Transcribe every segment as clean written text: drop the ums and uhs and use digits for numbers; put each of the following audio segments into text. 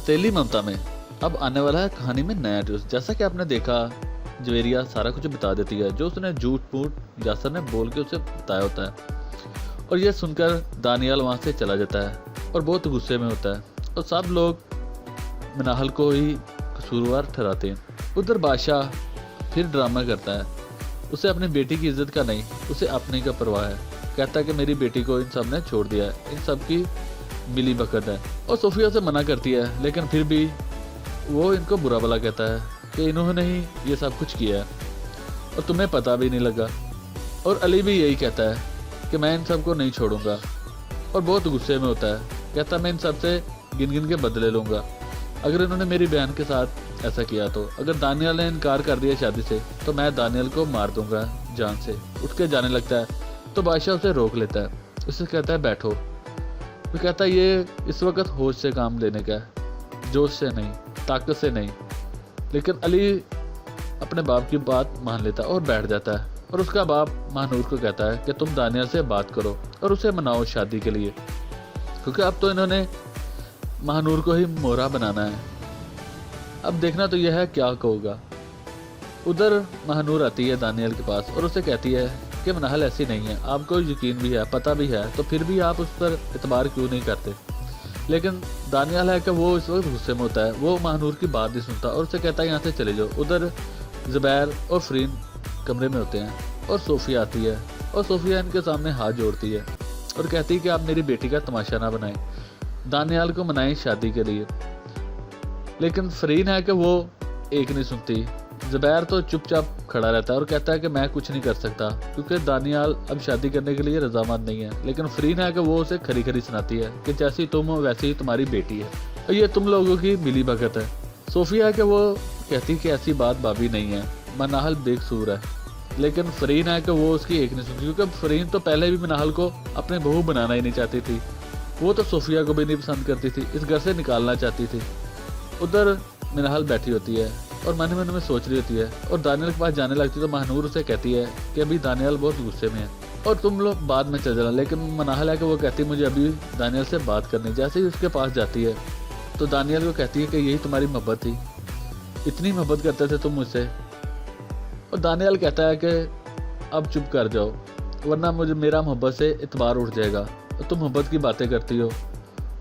हथेली ममता में अब आने वाला है कहानी में नया ट्विस्ट। जैसा कि आपने देखा, जवेरिया सारा कुछ बता देती है जो उसने झूठ मूठ यासर ने बोल के उसे बताया होता है। और यह सुनकर दानियाल वहाँ से चला जाता है और बहुत गुस्से में होता है और सब लोग मनाहल को ही कसूरवार ठहराते हैं। उधर बादशाह फिर ड्रामा करता है। उसे अपनी बेटी की इज्जत का नहीं, उसे अपने का परवाह है। कहता है कि मेरी बेटी को इन सब ने छोड़ दिया है, इन सब की मिली भगत है। और सोफिया से मना करती है, लेकिन फिर भी वो इनको बुरा भला कहता है कि इन्होंने ही ये सब कुछ किया है और तुम्हें पता भी नहीं लगा। और अली भी यही कहता है कि मैं इन सब को नहीं छोड़ूंगा और बहुत गुस्से में होता है। कहता मैं इन सब से गिन गिन के बदले लूँगा अगर इन्होंने मेरी बहन के साथ ऐसा किया तो। अगर दानियाल ने इनकार कर दिया शादी से तो मैं दानियाल को मार दूंगा जान से। उठ के जाने लगता है तो बादशाह उसे रोक लेता है, उसे कहता है बैठो। वो कहता है ये इस वक्त होश से काम लेने का है, जोश से नहीं, ताकत से नहीं। लेकिन अली अपने बाप की बात मान लेता है और बैठ जाता है। और उसका बाप महानूर को कहता है कि तुम दानियाल से बात करो और उसे मनाओ शादी के लिए, क्योंकि अब तो इन्होंने महानूर को ही मोहरा बनाना है। अब देखना तो यह है क्या होगा। उधर महानूर आती है दानियाल के पास और उसे कहती है कि मनाहल ऐसी नहीं है, आपको यकीन भी है, पता भी है, तो फिर भी आप उस पर एतबार क्यों नहीं करते। लेकिन दानियाल है कि वो इस वक्त गुस्से में होता है, वो महानूर की बात नहीं सुनता और उसे कहता है यहाँ से चले जाओ। उधर ज़ुबैर और फरीन कमरे में होते हैं और सोफिया आती है और सोफिया इनके सामने हाथ जोड़ती है और कहती है कि आप मेरी बेटी का तमाशा ना बनाएं, दानियाल को मनाएं शादी के लिए। लेकिन फरीन है कि वो एक नहीं सुनती। ज़ुबैर तो चुपचाप खड़ा रहता है और कहता है कि मैं कुछ नहीं कर सकता क्योंकि दानियाल अब शादी करने के लिए रजामंद नहीं है। लेकिन फरीन है कि वो उसे खरी खरी सुनाती है कि जैसी तुम हो वैसी ही तुम्हारी बेटी है और ये तुम लोगों की मिली भगत है। सोफिया है कि वो कहती कि ऐसी बात भाभी नहीं है, मनाहल बेकसूर है। लेकिन फरीन है कि वो उसकी एक नहीं सुनती, क्योंकि फरीन तो पहले भी मनाहल को अपने बहू बनाना ही नहीं चाहती थी। वो तो सोफिया को भी नहीं पसंद करती थी, इस घर से निकालना चाहती थी। उधर मनाहल बैठी होती है और मन में सोच रही होती है और दानियाल के पास जाने लगती है तो महानूर उसे कहती है कि अभी दानियाल बहुत गुस्से में है और तुम लोग बाद में चल जाना। लेकिन मनाहल है कि वो कहती है मुझे अभी दानियाल से बात करनी। जैसे ही उसके पास जाती है तो दानियाल को कहती है कि यही तुम्हारी मोहब्बत थी, इतनी मोहब्बत करते थे तुम मुझसे। और दानियाल कहता है कि अब चुप कर जाओ वरना मुझे मेरा मोहब्बत से इतबार उठ जाएगा। और तुम मोहब्बत की बातें करती हो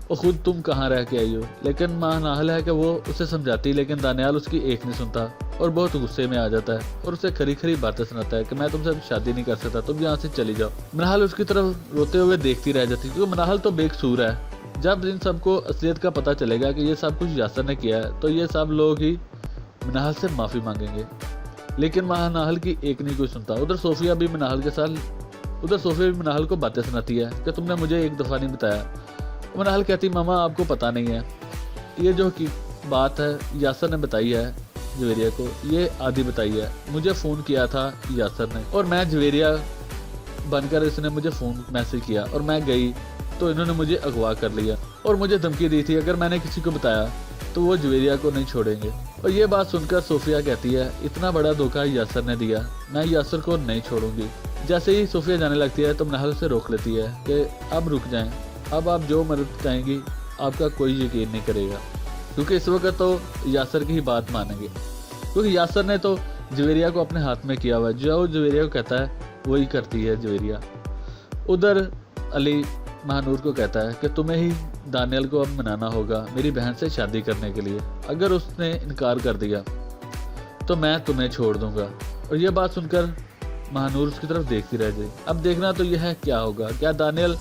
और ख़ुद तुम कहाँ रह के आई हो। लेकिन मनाहल है कि वो उसे समझाती, लेकिन दानियाल उसकी एक नहीं सुनता और बहुत गुस्से में आ जाता है और उसे खरी खरी बातें सुनाता है कि मैं तुमसे शादी नहीं कर सकता, तुम यहाँ से चली जाओ। मनाहल उसकी तरफ रोते हुए देखती रह जाती क्योंकि मनाहल तो बेकसूर है। जब इन सबको असलियत का पता चलेगा कि ये सब कुछ यासर ने किया है तो ये सब लोग ही मनाहल से माफ़ी मांगेंगे। लेकिन मनाहल की एक नहीं कोई सुनता। उधर सोफिया भी मनाहल को बातें सुनाती है कि तुमने मुझे एक दफ़ा नहीं बताया। मनाहल कहती मामा आपको पता नहीं है, ये जो की बात है यासर ने बताई है जवेरिया को, ये आदि बताई है। मुझे फ़ोन किया था यासर ने और मैं जवेरिया बनकर इसने मुझे फ़ोन मैसेज किया और मैं गई तो इन्होंने मुझे अगवा कर लिया और मुझे धमकी दी थी अगर मैंने किसी को बताया तो वो जवेरिया को नहीं छोड़ेंगे। और ये बात सुनकर सोफिया कहती है इतना बड़ा धोखा यासर ने दिया, मैं यासर को नहीं छोड़ूंगी। जैसे ही सोफिया जाने लगती है तो मनाहल से रोक लेती है कि अब रुक जाएं, अब आप जो मदद चाहेंगी आपका कोई यकीन नहीं करेगा, क्योंकि इस वक्त तो यासर की ही बात मानेंगे, क्योंकि यासर ने तो जवेरिया को अपने हाथ में किया हुआ है, जो जवेरिया को कहता है वही करती है जवेरिया। उधर अली महानूर को कहता है कि तुम्हें ही दानियाल को अब मनाना होगा मेरी बहन से शादी करने के लिए। अगर उसने इनकार कर दिया तो मैं तुम्हें छोड़ दूंगा। और यह बात सुनकर महानूर उसकी तरफ देखती रह गई। अब देखना तो यह है क्या होगा, क्या दानियाल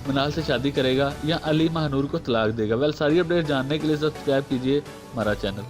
मनाहल से शादी करेगा या अली महानूर को तलाक देगा। वेल सारी अपडेट जानने के लिए सब्सक्राइब कीजिए हमारा चैनल।